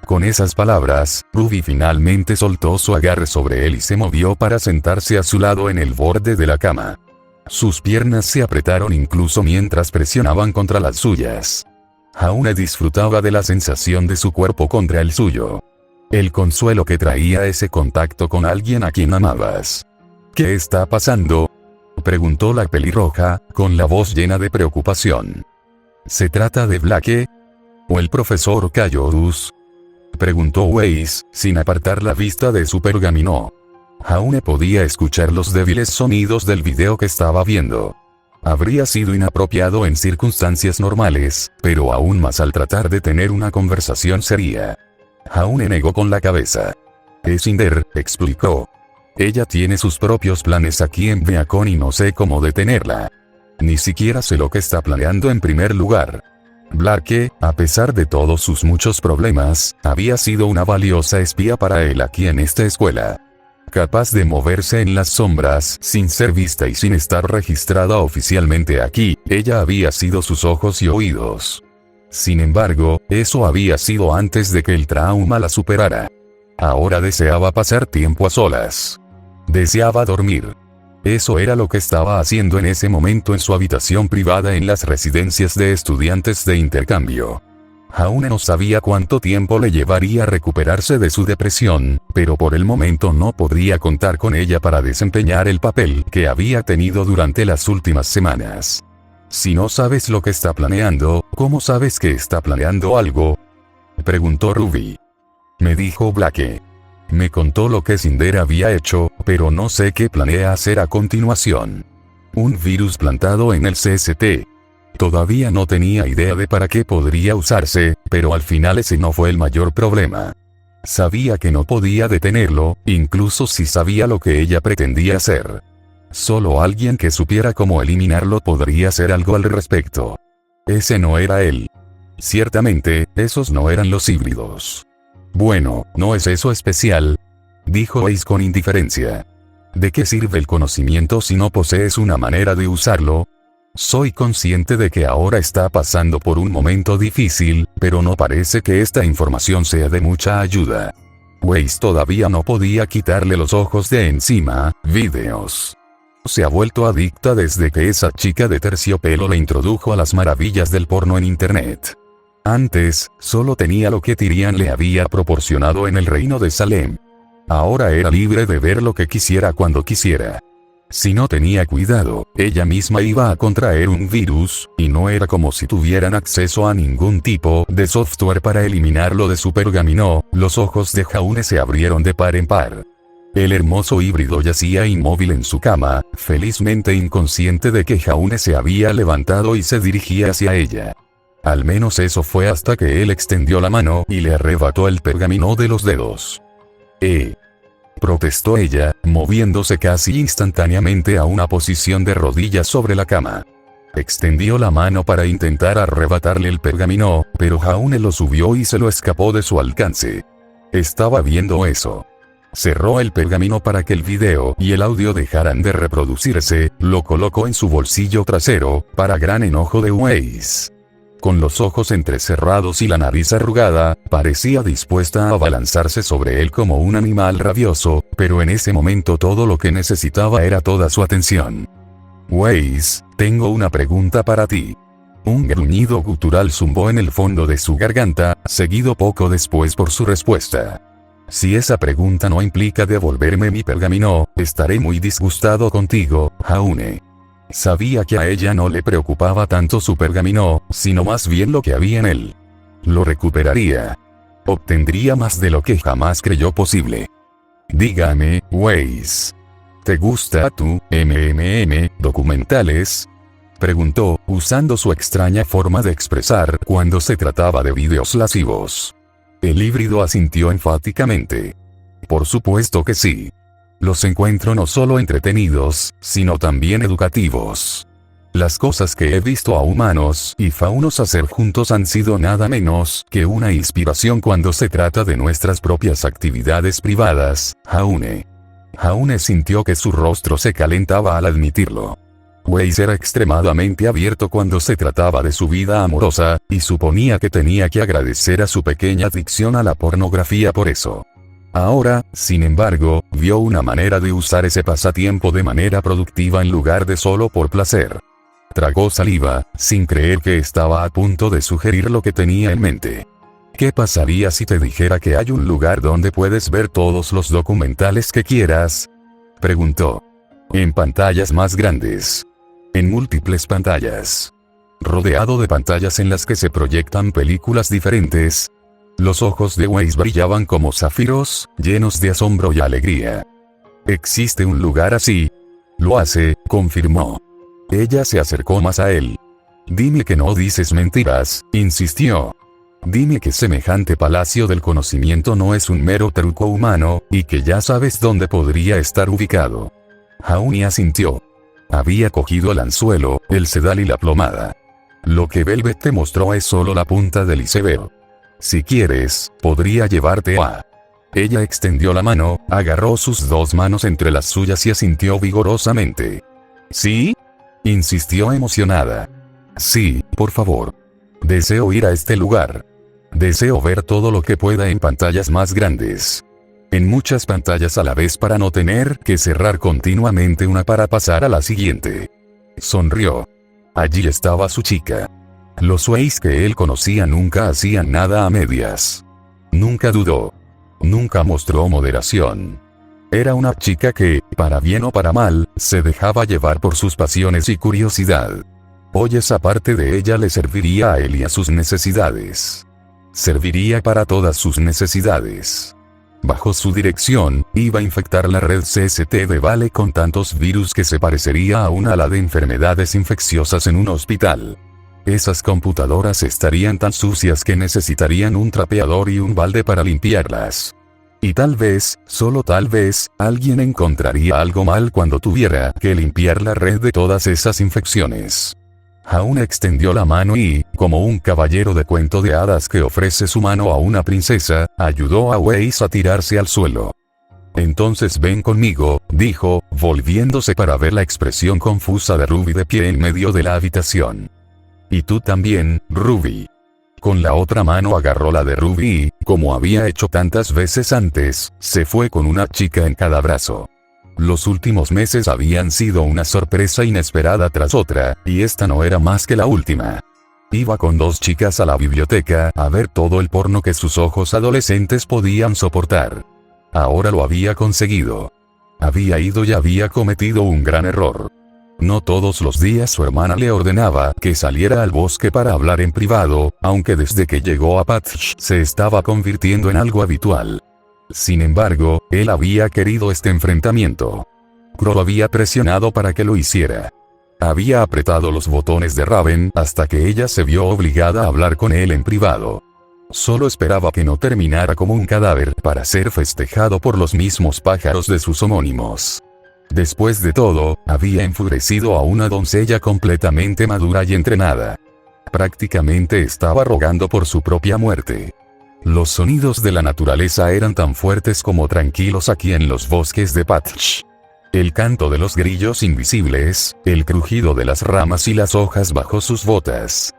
Con esas palabras, Ruby finalmente soltó su agarre sobre él y se movió para sentarse a su lado en el borde de la cama. Sus piernas se apretaron incluso mientras presionaban contra las suyas. Jaune disfrutaba de la sensación de su cuerpo contra el suyo. El consuelo que traía ese contacto con alguien a quien amabas. ¿Qué está pasando?, preguntó la pelirroja, con la voz llena de preocupación. ¿Se trata de Blake? ¿O el profesor Callorus?, preguntó Weiss, sin apartar la vista de su pergamino. Jaune podía escuchar los débiles sonidos del video que estaba viendo. Habría sido inapropiado en circunstancias normales, pero aún más al tratar de tener una conversación seria. Jaune negó con la cabeza. Es Cinder, explicó. Ella tiene sus propios planes aquí en Beacon y no sé cómo detenerla. Ni siquiera sé lo que está planeando en primer lugar. Blake, a pesar de todos sus muchos problemas, había sido una valiosa espía para él aquí en esta escuela. Capaz de moverse en las sombras sin ser vista y sin estar registrada oficialmente aquí, ella había sido sus ojos y oídos. Sin embargo, eso había sido antes de que el trauma la superara. Ahora deseaba pasar tiempo a solas. Deseaba dormir. Eso era lo que estaba haciendo en ese momento en su habitación privada en las residencias de estudiantes de intercambio. Jaune no sabía cuánto tiempo le llevaría a recuperarse de su depresión, pero por el momento no podría contar con ella para desempeñar el papel que había tenido durante las últimas semanas. Si no sabes lo que está planeando, ¿cómo sabes que está planeando algo?, preguntó Ruby. Me dijo Blake. Me contó lo que Cinder había hecho, pero no sé qué planea hacer a continuación. Un virus plantado en el CST. Todavía no tenía idea de para qué podría usarse, pero al final ese no fue el mayor problema. Sabía que no podía detenerlo, incluso si sabía lo que ella pretendía hacer. Solo alguien que supiera cómo eliminarlo podría hacer algo al respecto. Ese no era él. Ciertamente, esos no eran los híbridos. Bueno, no es eso especial, dijo Ace con indiferencia. ¿De qué sirve el conocimiento si no posees una manera de usarlo? Soy consciente de que ahora está pasando por un momento difícil, pero no parece que esta información sea de mucha ayuda. Weiss todavía no podía quitarle los ojos de encima. Videos. Se ha vuelto adicta desde que esa chica de terciopelo le introdujo a las maravillas del porno en internet. Antes, solo tenía lo que Tyrion le había proporcionado en el reino de Salem. Ahora era libre de ver lo que quisiera cuando quisiera. Si no tenía cuidado, ella misma iba a contraer un virus, y no era como si tuvieran acceso a ningún tipo de software para eliminarlo de su pergamino. Los ojos de Jaune se abrieron de par en par. El hermoso híbrido yacía inmóvil en su cama, felizmente inconsciente de que Jaune se había levantado y se dirigía hacia ella. Al menos eso fue hasta que él extendió la mano y le arrebató el pergamino de los dedos. Protestó ella, moviéndose casi instantáneamente a una posición de rodillas sobre la cama. Extendió la mano para intentar arrebatarle el pergamino, pero Jaune lo subió y se lo escapó de su alcance. Estaba viendo eso. Cerró el pergamino para que el video y el audio dejaran de reproducirse, lo colocó en su bolsillo trasero, para gran enojo de Weiss. Con los ojos entrecerrados y la nariz arrugada, parecía dispuesta a abalanzarse sobre él como un animal rabioso, pero en ese momento todo lo que necesitaba era toda su atención. Weiss, tengo una pregunta para ti. Un gruñido gutural zumbó en el fondo de su garganta, seguido poco después por su respuesta. Si esa pregunta no implica devolverme mi pergamino, estaré muy disgustado contigo, Jaune. Sabía que a ella no le preocupaba tanto su pergamino, sino más bien lo que había en él. Lo recuperaría. Obtendría más de lo que jamás creyó posible. Dígame, Weiss. ¿Te gusta tu documentales? Preguntó, usando su extraña forma de expresar cuando se trataba de vídeos lascivos. El híbrido asintió enfáticamente. Por supuesto que sí. Los encuentro no solo entretenidos, sino también educativos. Las cosas que he visto a humanos y faunos hacer juntos han sido nada menos que una inspiración cuando se trata de nuestras propias actividades privadas, Jaune. Jaune sintió que su rostro se calentaba al admitirlo. Weiss era extremadamente abierto cuando se trataba de su vida amorosa, y suponía que tenía que agradecer a su pequeña adicción a la pornografía por eso. Ahora, sin embargo, vio una manera de usar ese pasatiempo de manera productiva en lugar de solo por placer. Tragó saliva, sin creer que estaba a punto de sugerir lo que tenía en mente. ¿Qué pasaría si te dijera que hay un lugar donde puedes ver todos los documentales que quieras? Preguntó. En pantallas más grandes. En múltiples pantallas. Rodeado de pantallas en las que se proyectan películas diferentes. Los ojos de Weiss brillaban como zafiros, llenos de asombro y alegría. ¿Existe un lugar así? Lo hace, confirmó. Ella se acercó más a él. Dime que no dices mentiras, insistió. Dime que semejante palacio del conocimiento no es un mero truco humano, y que ya sabes dónde podría estar ubicado. Jaune asintió. Había cogido el anzuelo, el sedal y la plomada. Lo que Velvet te mostró es solo la punta del iceberg. Si quieres, podría llevarte a... Ella extendió la mano, agarró sus dos manos entre las suyas y asintió vigorosamente. ¿Sí? Insistió emocionada. Sí, por favor. Deseo ir a este lugar. Deseo ver todo lo que pueda en pantallas más grandes. En muchas pantallas a la vez para no tener que cerrar continuamente una para pasar a la siguiente. Sonrió. Allí estaba su chica. Los Weiss que él conocía nunca hacían nada a medias. Nunca dudó. Nunca mostró moderación. Era una chica que, para bien o para mal, se dejaba llevar por sus pasiones y curiosidad. Hoy esa parte de ella le serviría a él y a sus necesidades. Serviría para todas sus necesidades. Bajo su dirección, iba a infectar la red CST de Vale con tantos virus que se parecería a una ala de enfermedades infecciosas en un hospital. Esas computadoras estarían tan sucias que necesitarían un trapeador y un balde para limpiarlas. Y tal vez, solo tal vez, alguien encontraría algo mal cuando tuviera que limpiar la red de todas esas infecciones. Jaune extendió la mano y, como un caballero de cuento de hadas que ofrece su mano a una princesa, ayudó a Weiss a tirarse al suelo. Entonces ven conmigo, dijo, volviéndose para ver la expresión confusa de Ruby de pie en medio de la habitación. Y tú también, Ruby. Con la otra mano agarró la de Ruby y, como había hecho tantas veces antes, se fue con una chica en cada brazo. Los últimos meses habían sido una sorpresa inesperada tras otra, y esta no era más que la última. Iba con dos chicas a la biblioteca a ver todo el porno que sus ojos adolescentes podían soportar. Ahora lo había conseguido. Había ido y había cometido un gran error. No todos los días su hermana le ordenaba que saliera al bosque para hablar en privado, aunque desde que llegó a Patch se estaba convirtiendo en algo habitual. Sin embargo, él había querido este enfrentamiento. Crow había presionado para que lo hiciera. Había apretado los botones de Raven hasta que ella se vio obligada a hablar con él en privado. Solo esperaba que no terminara como un cadáver para ser festejado por los mismos pájaros de sus homónimos. Después de todo, había enfurecido a una doncella completamente madura y entrenada. Prácticamente estaba rogando por su propia muerte. Los sonidos de la naturaleza eran tan fuertes como tranquilos aquí en los bosques de Patch. El canto de los grillos invisibles, el crujido de las ramas y las hojas bajo sus botas.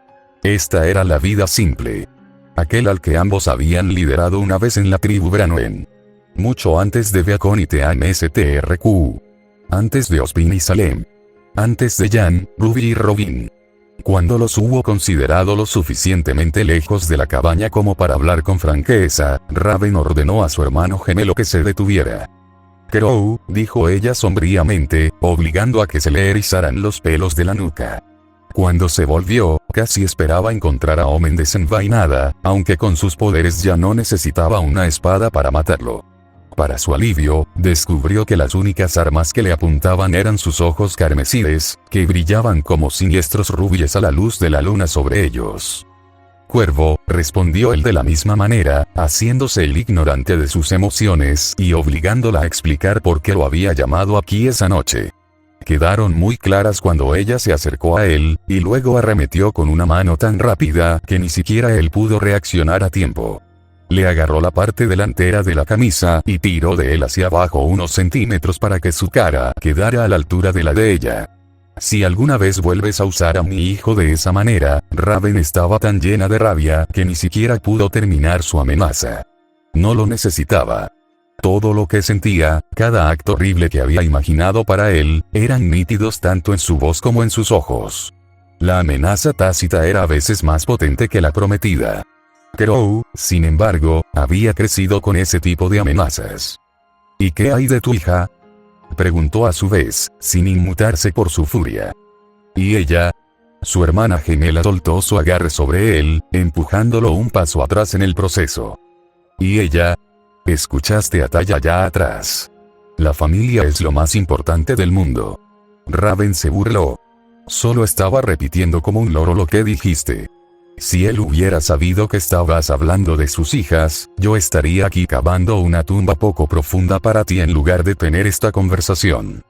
Esta era la vida simple. Aquel al que ambos habían liderado una vez en la tribu Branwen. Mucho antes de Beacon y Team-STRQ. Antes de Ozpin y Salem. Antes de Jan, Ruby y Robin. Cuando los hubo considerado lo suficientemente lejos de la cabaña como para hablar con franqueza, Raven ordenó a su hermano gemelo que se detuviera. Crow, dijo ella sombríamente, obligando a que se le erizaran los pelos de la nuca. Cuando se volvió, casi esperaba encontrar a Omen desenvainada, aunque con sus poderes ya no necesitaba una espada para matarlo. Para su alivio, descubrió que las únicas armas que le apuntaban eran sus ojos carmesíes, que brillaban como siniestros rubíes a la luz de la luna sobre ellos. Cuervo, respondió él de la misma manera, haciéndose el ignorante de sus emociones y obligándola a explicar por qué lo había llamado aquí esa noche. Quedaron muy claras cuando ella se acercó a él, y luego arremetió con una mano tan rápida que ni siquiera él pudo reaccionar a tiempo. Le agarró la parte delantera de la camisa y tiró de él hacia abajo unos centímetros para que su cara quedara a la altura de la de ella. Si alguna vez vuelves a usar a mi hijo de esa manera, Raven estaba tan llena de rabia que ni siquiera pudo terminar su amenaza. No lo necesitaba. Todo lo que sentía, cada acto horrible que había imaginado para él, eran nítidos tanto en su voz como en sus ojos. La amenaza tácita era a veces más potente que la prometida. Crow, sin embargo, había crecido con ese tipo de amenazas. ¿Y qué hay de tu hija?, preguntó a su vez, sin inmutarse por su furia. ¿Y ella? Su hermana gemela soltó su agarre sobre él, empujándolo un paso atrás en el proceso. ¿Y ella? Escuchaste a Taya allá atrás. La familia es lo más importante del mundo. Raven se burló. Solo estaba repitiendo como un loro lo que dijiste. Si él hubiera sabido que estabas hablando de sus hijas, yo estaría aquí cavando una tumba poco profunda para ti en lugar de tener esta conversación.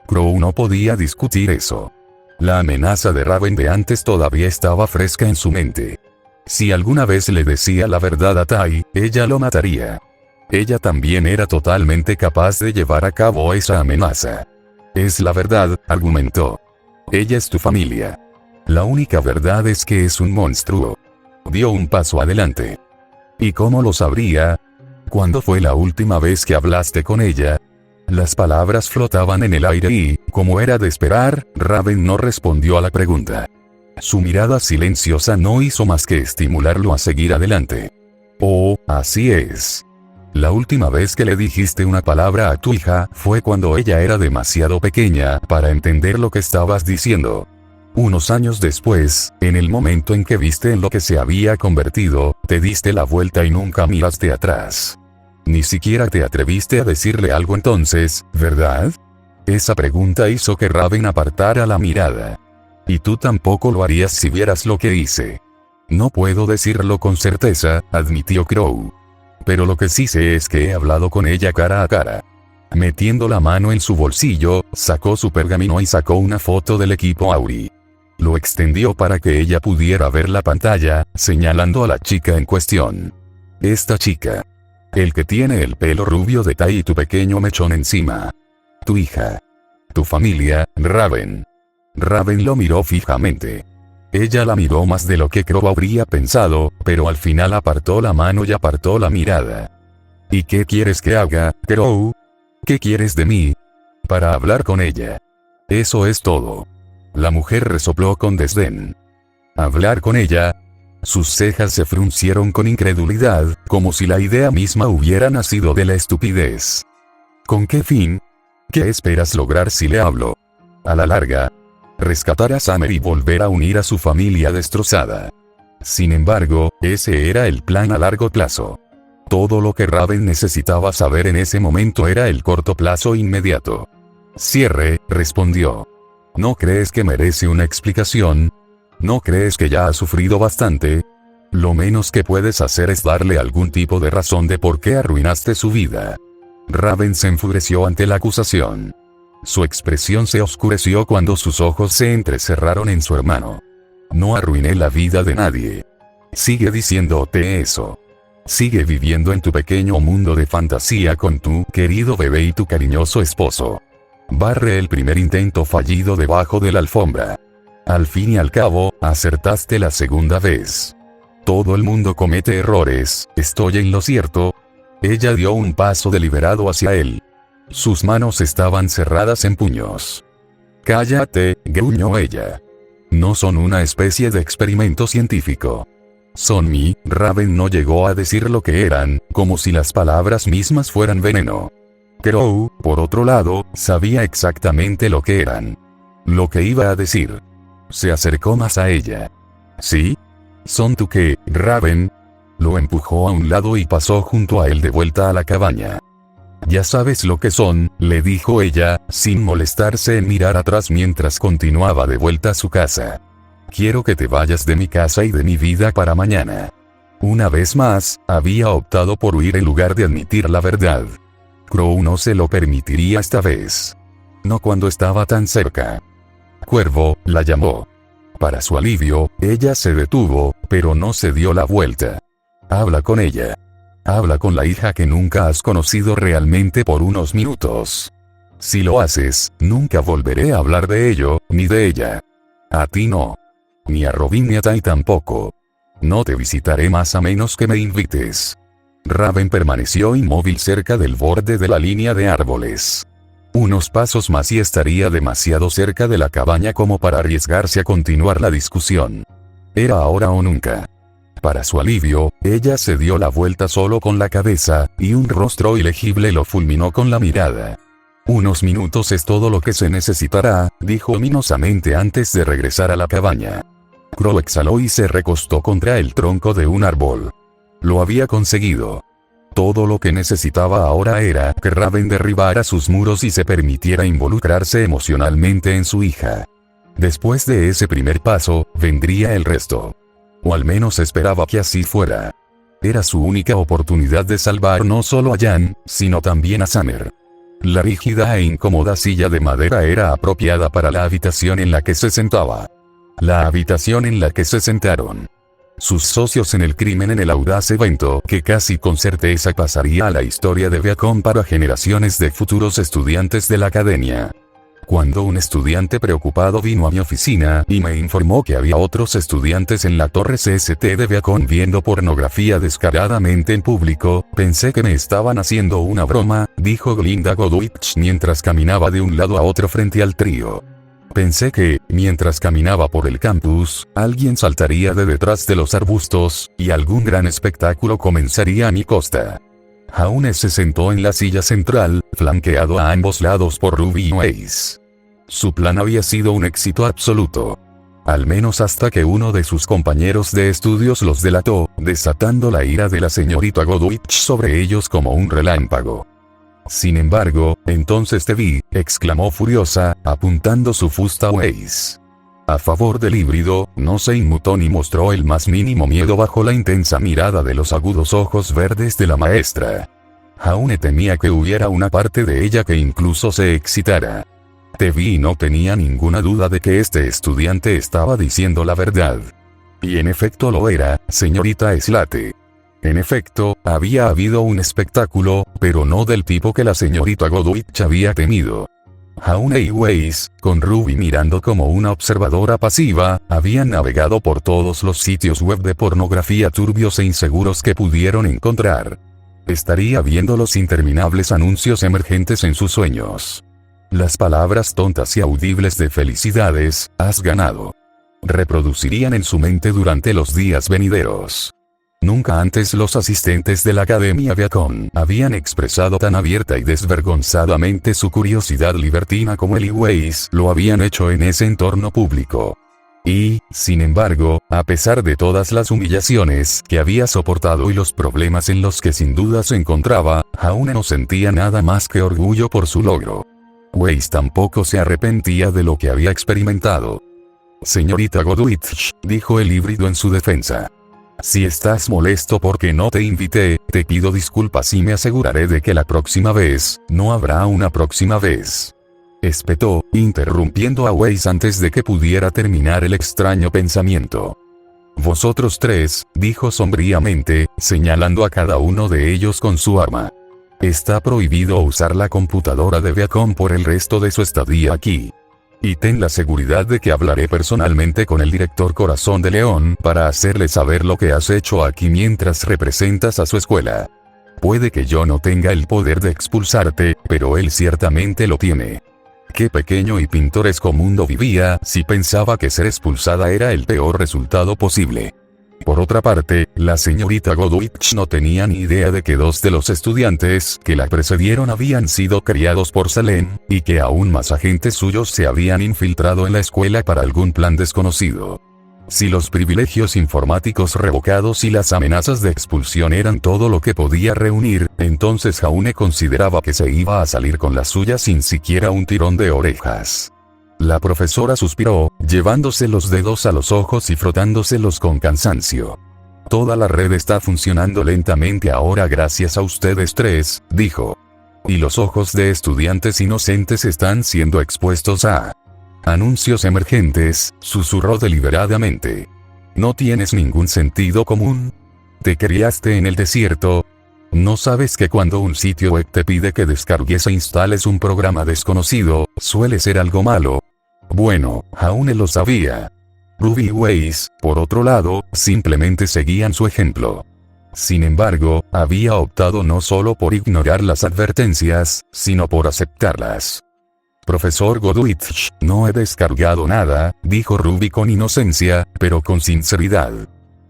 Crow no podía discutir eso. La amenaza de Raven de antes todavía estaba fresca en su mente. Si alguna vez le decía la verdad a Tai, ella lo mataría. Ella también era totalmente capaz de llevar a cabo esa amenaza. Es la verdad, argumentó. Ella es tu familia. La única verdad es que es un monstruo. Dio un paso adelante. ¿Y cómo lo sabría? ¿Cuándo fue la última vez que hablaste con ella? Las palabras flotaban en el aire y, como era de esperar, Raven no respondió a la pregunta. Su mirada silenciosa no hizo más que estimularlo a seguir adelante. Oh, así es. La última vez que le dijiste una palabra a tu hija fue cuando ella era demasiado pequeña para entender lo que estabas diciendo. Unos años después, en el momento en que viste en lo que se había convertido, te diste la vuelta y nunca miraste atrás. Ni siquiera te atreviste a decirle algo entonces, ¿verdad? Esa pregunta hizo que Raven apartara la mirada. Y tú tampoco lo harías si vieras lo que hice. No puedo decirlo con certeza, admitió Crow. Pero lo que sí sé es que he hablado con ella cara a cara. Metiendo la mano en su bolsillo, sacó su pergamino y sacó una foto del equipo Auri. Lo extendió para que ella pudiera ver la pantalla, señalando a la chica en cuestión. Esta chica. El que tiene el pelo rubio de Tai y tu pequeño mechón encima. Tu hija. Tu familia, Raven. Raven lo miró fijamente. Ella la miró más de lo que Crow habría pensado, pero al final apartó la mano y apartó la mirada. ¿Y qué quieres que haga, Crow? ¿Qué quieres de mí? Para hablar con ella. Eso es todo. La mujer resopló con desdén. ¿Hablar con ella? Sus cejas se fruncieron con incredulidad, como si la idea misma hubiera nacido de la estupidez. ¿Con qué fin? ¿Qué esperas lograr si le hablo? A la larga, rescatar a Summer y volver a unir a su familia destrozada. Sin embargo, ese era el plan a largo plazo. Todo lo que Raven necesitaba saber en ese momento era el corto plazo inmediato. Cierre, respondió. ¿No crees que merece una explicación? ¿No crees que ya ha sufrido bastante? Lo menos que puedes hacer es darle algún tipo de razón de por qué arruinaste su vida. Raven se enfureció ante la acusación. Su expresión se oscureció cuando sus ojos se entrecerraron en su hermano. No arruiné la vida de nadie. Sigue diciéndote eso. Sigue viviendo en tu pequeño mundo de fantasía con tu querido bebé y tu cariñoso esposo. Barre el primer intento fallido debajo de la alfombra. Al fin y al cabo, acertaste la segunda vez. Todo el mundo comete errores, ¿estoy en lo cierto? Ella dio un paso deliberado hacia él. Sus manos estaban cerradas en puños. Cállate, gruñó ella. No son una especie de experimento científico. Son mi. Raven no llegó a decir lo que eran, como si las palabras mismas fueran veneno. Crow, por otro lado, sabía exactamente lo que eran. Lo que iba a decir. Se acercó más a ella. ¿Sí? ¿Son tú qué, Raven? Lo empujó a un lado y pasó junto a él de vuelta a la cabaña. Ya sabes lo que son, le dijo ella, sin molestarse en mirar atrás mientras continuaba de vuelta a su casa. Quiero que te vayas de mi casa y de mi vida para mañana. Una vez más, había optado por huir en lugar de admitir la verdad. Crow no se lo permitiría esta vez. No cuando estaba tan cerca. Cuervo, la llamó. Para su alivio, ella se detuvo, pero no se dio la vuelta. Habla con ella. Habla con la hija que nunca has conocido realmente por unos minutos. Si lo haces, nunca volveré a hablar de ello, ni de ella. A ti no. Ni a Robin ni a Tai tampoco. No te visitaré más a menos que me invites. Raven permaneció inmóvil cerca del borde de la línea de árboles. Unos pasos más y estaría demasiado cerca de la cabaña como para arriesgarse a continuar la discusión. Era ahora o nunca. Para su alivio, ella se dio la vuelta solo con la cabeza, y un rostro ilegible lo fulminó con la mirada. Unos minutos es todo lo que se necesitará, dijo ominosamente antes de regresar a la cabaña. Crow exhaló y se recostó contra el tronco de un árbol. Lo había conseguido. Todo lo que necesitaba ahora era que Raven derribara sus muros y se permitiera involucrarse emocionalmente en su hija. Después de ese primer paso, vendría el resto. O al menos esperaba que así fuera. Era su única oportunidad de salvar no solo a Jan, sino también a Summer. La rígida e incómoda silla de madera era apropiada para la habitación en la que se sentaba. La habitación en la que se sentaron sus socios en el crimen en el audaz evento que casi con certeza pasaría a la historia de Viacom para generaciones de futuros estudiantes de la academia. Cuando un estudiante preocupado vino a mi oficina y me informó que había otros estudiantes en la torre CST de Viacom viendo pornografía descaradamente en público, pensé que me estaban haciendo una broma, dijo Glinda Godwich mientras caminaba de un lado a otro frente al trío. Pensé que, mientras caminaba por el campus, alguien saltaría de detrás de los arbustos, y algún gran espectáculo comenzaría a mi costa. Jaune se sentó en la silla central, flanqueado a ambos lados por Ruby y Weiss. Su plan había sido un éxito absoluto. Al menos hasta que uno de sus compañeros de estudios los delató, desatando la ira de la señorita Godwich sobre ellos como un relámpago. Sin embargo, entonces te vi, exclamó furiosa, apuntando su fusta a Weiss. A favor del híbrido, no se inmutó ni mostró el más mínimo miedo bajo la intensa mirada de los agudos ojos verdes de la maestra. Jaune temía que hubiera una parte de ella que incluso se excitara. Te vi y no tenía ninguna duda de que este estudiante estaba diciendo la verdad. Y en efecto lo era, señorita Slate. En efecto, había habido un espectáculo, pero no del tipo que la señorita Godwich había temido. Jaune y Weiss, con Ruby mirando como una observadora pasiva, habían navegado por todos los sitios web de pornografía turbios e inseguros que pudieron encontrar. Estaría viendo los interminables anuncios emergentes en sus sueños. Las palabras tontas y audibles de felicidades, has ganado. Reproducirían en su mente durante los días venideros. Nunca antes los asistentes de la Academia Viacom habían expresado tan abierta y desvergonzadamente su curiosidad libertina como él y Weiss lo habían hecho en ese entorno público. Y, sin embargo, a pesar de todas las humillaciones que había soportado y los problemas en los que sin duda se encontraba, Jaune no sentía nada más que orgullo por su logro. Weiss tampoco se arrepentía de lo que había experimentado. Señorita Godwich, dijo el híbrido en su defensa. Si estás molesto porque no te invité, te pido disculpas y me aseguraré de que la próxima vez, no habrá una próxima vez. Espetó, interrumpiendo a Weiss antes de que pudiera terminar el extraño pensamiento. Vosotros tres, dijo sombríamente, señalando a cada uno de ellos con su arma. Está prohibido usar la computadora de Viacom por el resto de su estadía aquí. Y ten la seguridad de que hablaré personalmente con el director Corazón de León para hacerle saber lo que has hecho aquí mientras representas a su escuela. Puede que yo no tenga el poder de expulsarte, pero él ciertamente lo tiene. Qué pequeño y pintoresco mundo vivía si pensaba que ser expulsada era el peor resultado posible. Por otra parte, la señorita Goodwitch no tenía ni idea de que 2 de los estudiantes que la precedieron habían sido criados por Salem, y que aún más agentes suyos se habían infiltrado en la escuela para algún plan desconocido. Si los privilegios informáticos revocados y las amenazas de expulsión eran todo lo que podía reunir, entonces Jaune consideraba que se iba a salir con la suya sin siquiera un tirón de orejas. La profesora suspiró, llevándose los dedos a los ojos y frotándoselos con cansancio. Toda la red está funcionando lentamente ahora gracias a ustedes 3, dijo. Y los ojos de estudiantes inocentes están siendo expuestos a anuncios emergentes, susurró deliberadamente. ¿No tienes ningún sentido común? ¿Te criaste en el desierto? ¿No sabes que cuando un sitio web te pide que descargues e instales un programa desconocido, suele ser algo malo? Bueno, Jaune lo sabía. Ruby y Weiss, por otro lado, simplemente seguían su ejemplo. Sin embargo, había optado no solo por ignorar las advertencias, sino por aceptarlas. Profesor Goodwitch, no he descargado nada, dijo Ruby con inocencia, pero con sinceridad.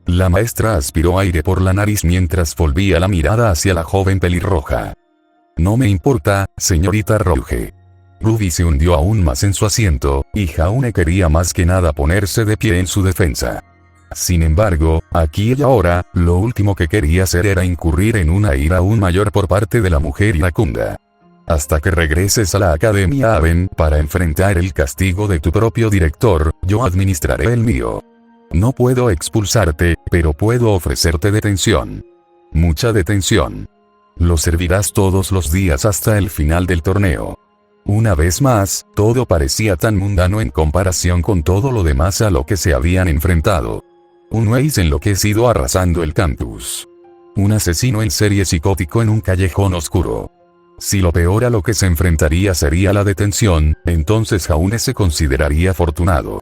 La maestra aspiró aire por la nariz mientras volvía la mirada hacia la joven pelirroja. No me importa, señorita Rouge. Ruby se hundió aún más en su asiento, y Jaune quería más que nada ponerse de pie en su defensa. Sin embargo, aquí y ahora, lo último que quería hacer era incurrir en una ira aún mayor por parte de la mujer iracunda. Hasta que regreses a la Academia Aven para enfrentar el castigo de tu propio director, yo administraré el mío. No puedo expulsarte, pero puedo ofrecerte detención. Mucha detención. Lo servirás todos los días hasta el final del torneo. Una vez más, todo parecía tan mundano en comparación con todo lo demás a lo que se habían enfrentado. Un Weiss enloquecido arrasando el campus. Un asesino en serie psicótico en un callejón oscuro. Si lo peor a lo que se enfrentaría sería la detención, entonces Jaune se consideraría afortunado.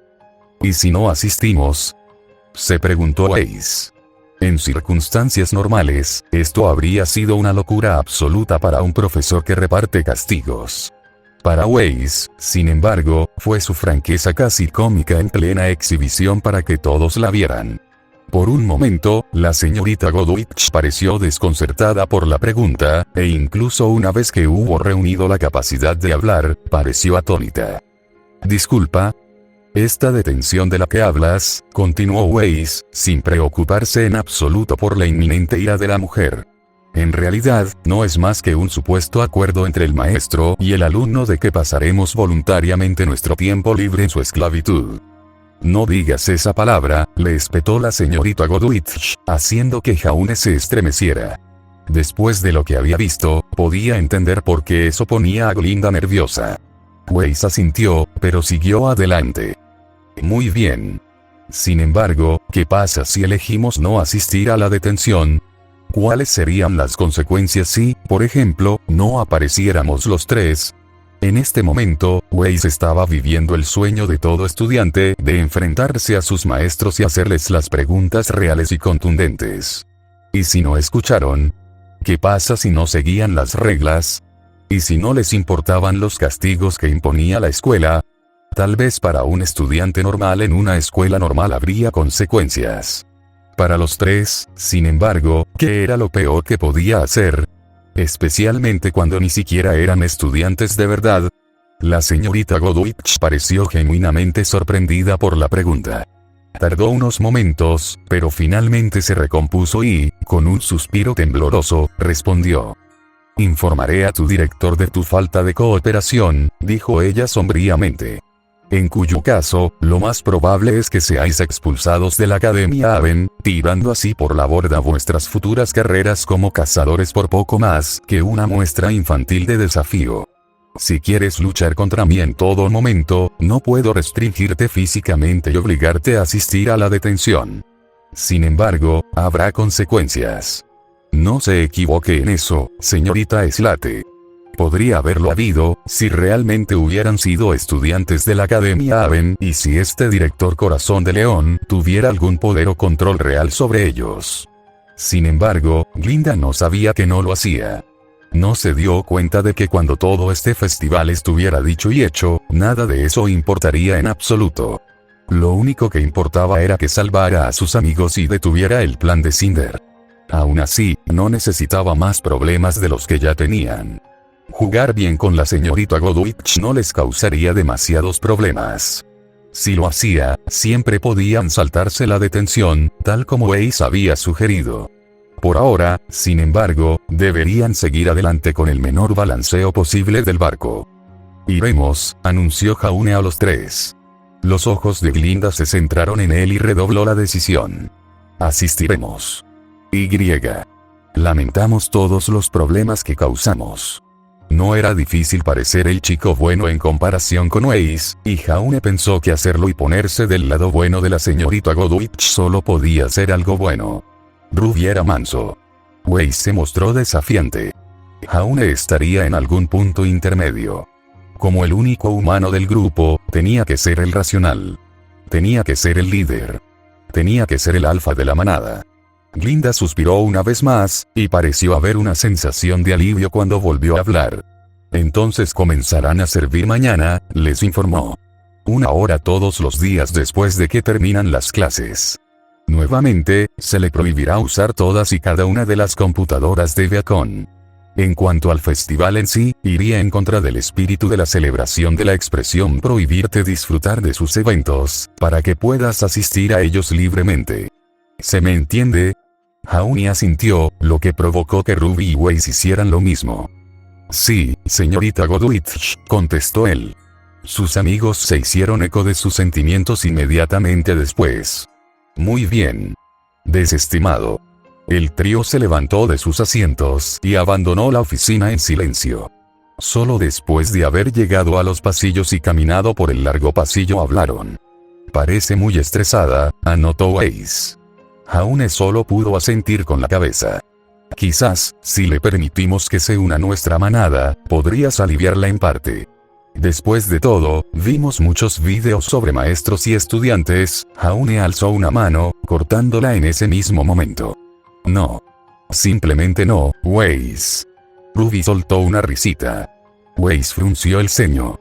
¿Y si no asistimos?, se preguntó Weiss. En circunstancias normales, esto habría sido una locura absoluta para un profesor que reparte castigos. Para Weiss, sin embargo, fue su franqueza casi cómica en plena exhibición para que todos la vieran. Por un momento, la señorita Goodwitch pareció desconcertada por la pregunta, e incluso una vez que hubo reunido la capacidad de hablar, pareció atónita. Disculpa. Esta detención de la que hablas, continuó Weiss, sin preocuparse en absoluto por la inminente ira de la mujer. En realidad, no es más que un supuesto acuerdo entre el maestro y el alumno de que pasaremos voluntariamente nuestro tiempo libre en su esclavitud. No digas esa palabra, le espetó la señorita Goodwitch, haciendo que Jaune se estremeciera. Después de lo que había visto, podía entender por qué eso ponía a Glinda nerviosa. Weiss asintió, pero siguió adelante. Muy bien. Sin embargo, ¿qué pasa si elegimos no asistir a la detención? ¿Cuáles serían las consecuencias si, por ejemplo, no apareciéramos los 3? En este momento, Weiss estaba viviendo el sueño de todo estudiante de enfrentarse a sus maestros y hacerles las preguntas reales y contundentes. ¿Y si no escucharon? ¿Qué pasa si no seguían las reglas? ¿Y si no les importaban los castigos que imponía la escuela? Tal vez para un estudiante normal en una escuela normal habría consecuencias. Para los 3, sin embargo, ¿qué era lo peor que podía hacer? Especialmente cuando ni siquiera eran estudiantes de verdad. La señorita Goodwitch pareció genuinamente sorprendida por la pregunta. Tardó unos momentos, pero finalmente se recompuso y, con un suspiro tembloroso, respondió. Informaré a tu director de tu falta de cooperación, dijo ella sombríamente. En cuyo caso, lo más probable es que seáis expulsados de la Academia Aven, tirando así por la borda vuestras futuras carreras como cazadores por poco más que una muestra infantil de desafío. Si quieres luchar contra mí en todo momento, no puedo restringirte físicamente y obligarte a asistir a la detención. Sin embargo, habrá consecuencias. No se equivoque en eso, señorita Slate. Podría haberlo habido, si realmente hubieran sido estudiantes de la Academia Aven y si este director Corazón de León tuviera algún poder o control real sobre ellos. Sin embargo, Glinda no sabía que no lo hacía. No se dio cuenta de que cuando todo este festival estuviera dicho y hecho, nada de eso importaría en absoluto. Lo único que importaba era que salvara a sus amigos y detuviera el plan de Cinder. Aún así, no necesitaba más problemas de los que ya tenían. Jugar bien con la señorita Godwitch no les causaría demasiados problemas. Si lo hacía, siempre podían saltarse la detención, tal como Ace había sugerido. Por ahora, sin embargo, deberían seguir adelante con el menor balanceo posible del barco. Iremos, anunció Jaune a los tres. Los ojos de Glinda se centraron en él y redobló la decisión. Asistiremos. Y. Lamentamos todos los problemas que causamos. No era difícil parecer el chico bueno en comparación con Ace, y Jaune pensó que hacerlo y ponerse del lado bueno de la señorita Godwitch solo podía ser algo bueno. Ruby era manso. Ace se mostró desafiante. Jaune estaría en algún punto intermedio. Como el único humano del grupo, tenía que ser el racional. Tenía que ser el líder. Tenía que ser el alfa de la manada. Glinda suspiró una vez más, y pareció haber una sensación de alivio cuando volvió a hablar. Entonces comenzarán a servir mañana, les informó. 1 hora todos los días después de que terminan las clases. Nuevamente, se le prohibirá usar todas y cada una de las computadoras de Beacon. En cuanto al festival en sí, iría en contra del espíritu de la celebración de la expresión prohibirte disfrutar de sus eventos, para que puedas asistir a ellos libremente. ¿Se me entiende? Jaune asintió, lo que provocó que Ruby y Ace hicieran lo mismo. Sí, señorita Godwitch, contestó él. Sus amigos se hicieron eco de sus sentimientos inmediatamente después. Muy bien. Desestimado. El trío se levantó de sus asientos y abandonó la oficina en silencio. Solo después de haber llegado a los pasillos y caminado por el largo pasillo hablaron. Parece muy estresada, anotó Ace. Jaune solo pudo asentir con la cabeza. Quizás, si le permitimos que se una a nuestra manada, podrías aliviarla en parte. Después de todo, vimos muchos videos sobre maestros y estudiantes. Jaune alzó una mano, cortándola en ese mismo momento. No. Simplemente no, Ace. Ruby soltó una risita. Ace frunció el ceño.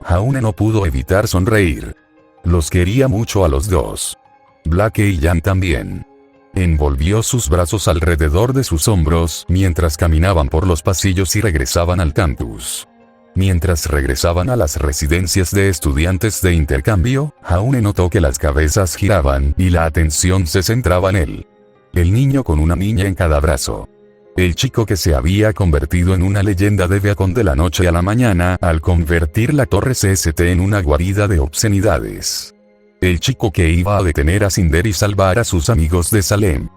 Jaune no pudo evitar sonreír. Los quería mucho a los dos. Blake y Jan también. Envolvió sus brazos alrededor de sus hombros mientras caminaban por los pasillos y regresaban al campus. Mientras regresaban a las residencias de estudiantes de intercambio, Jaune notó que las cabezas giraban y la atención se centraba en él. El niño con una niña en cada brazo. El chico que se había convertido en una leyenda de Beacon de la noche a la mañana al convertir la torre CST en una guarida de obscenidades. El chico que iba a detener a Cinder y salvar a sus amigos de Salem.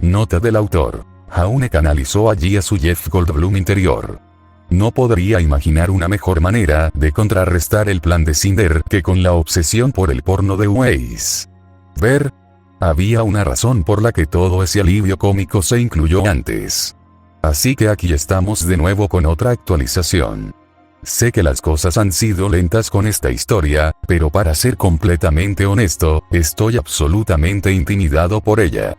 Nota del autor. Jaune canalizó allí a su Jeff Goldblum interior. No podría imaginar una mejor manera de contrarrestar el plan de Cinder que con la obsesión por el porno de Ace. Ver. Había una razón por la que todo ese alivio cómico se incluyó antes. Así que aquí estamos de nuevo con otra actualización. Sé que las cosas han sido lentas con esta historia, pero para ser completamente honesto, estoy absolutamente intimidado por ella.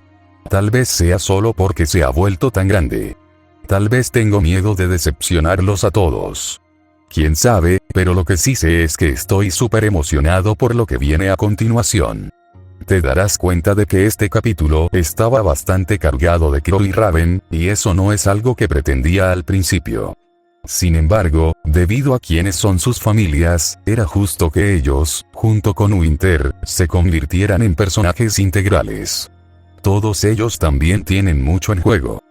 Tal vez sea solo porque se ha vuelto tan grande. Tal vez tengo miedo de decepcionarlos a todos. Quién sabe, pero lo que sí sé es que estoy súper emocionado por lo que viene a continuación. Te darás cuenta de que este capítulo estaba bastante cargado de Crow y Raven, y eso no es algo que pretendía al principio. Sin embargo, debido a quiénes son sus familias, era justo que ellos, junto con Winter, se convirtieran en personajes integrales. Todos ellos también tienen mucho en juego.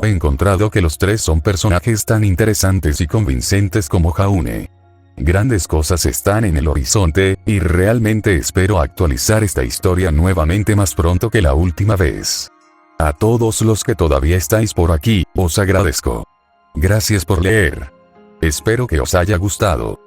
He encontrado que los tres son personajes tan interesantes y convincentes como Jaune. Grandes cosas están en el horizonte, y realmente espero actualizar esta historia nuevamente más pronto que la última vez. A todos los que todavía estáis por aquí, os agradezco. Gracias por leer. Espero que os haya gustado.